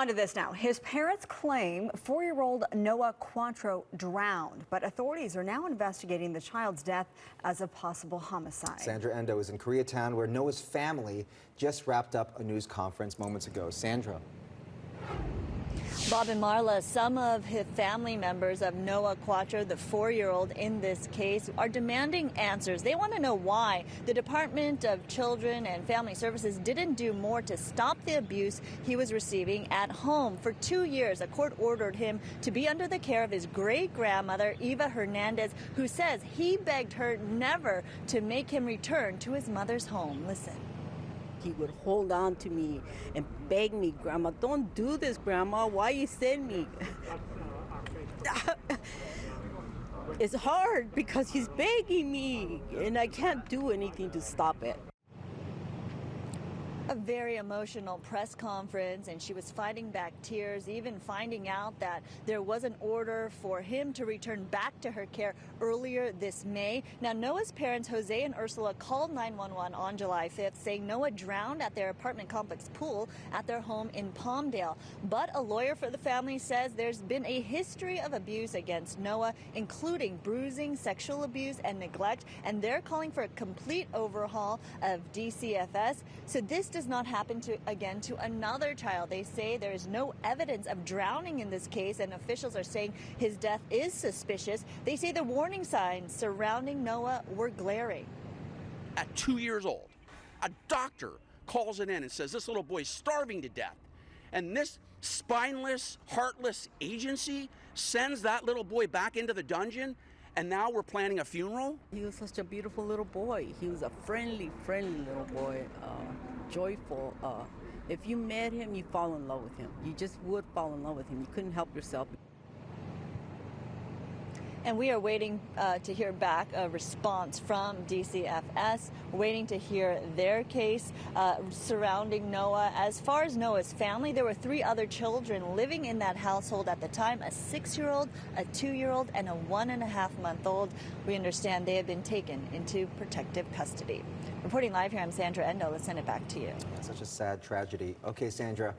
On to this now. His parents claim 4-year-old Noah Quatro drowned, but authorities are now investigating the child's death as a possible homicide. Sandra Endo is in Koreatown, where Noah's family just wrapped up a news conference moments ago. Sandra. Bob and Marla, some of his family members of Noah Quatro, the 4-year-old in this case, are demanding answers. They want to know why the Department of Children and Family Services didn't do more to stop the abuse he was receiving at home. For 2 years, a court ordered him to be under the care of his great-grandmother, Eva Hernandez, who says he begged her never to make him return to his mother's home. Listen. He would hold on to me and beg me, "Grandma, don't do this, Grandma. Why you send me?" It's hard because he's begging me, and I can't do anything to stop it. A very emotional press conference, and she was fighting back tears, even finding out that there was an order for him to return back to her care earlier this May. Now, Noah's parents, Jose and Ursula, called 911 on July 5th, saying Noah drowned at their apartment complex pool at their home in Palmdale. But a lawyer for the family says there's been a history of abuse against Noah, including bruising, sexual abuse, and neglect, and they're calling for a complete overhaul of DCFS. So this does not happen again to another child. They say there is no evidence of drowning in this case, and officials are saying his death is suspicious. They say the warning signs surrounding Noah were glaring. At 2 years old, a doctor calls it in and says this little boy's starving to death. And this spineless, heartless agency sends that little boy back into the dungeon, and now we're planning a funeral? He was such a beautiful little boy. He was a friendly little boy, joyful. If you met him, you fall in love with him. You just would fall in love with him. You couldn't help yourself. And we are waiting to hear back a response from DCFS, waiting to hear their case surrounding Noah. As far as Noah's family, there were 3 other children living in that household at the time, a 6-year-old, a 2-year-old, and a 1.5-month-old. We understand they have been taken into protective custody. Reporting live here, I'm Sandra Endo. Let's send it back to you. Such a sad tragedy. Okay, Sandra.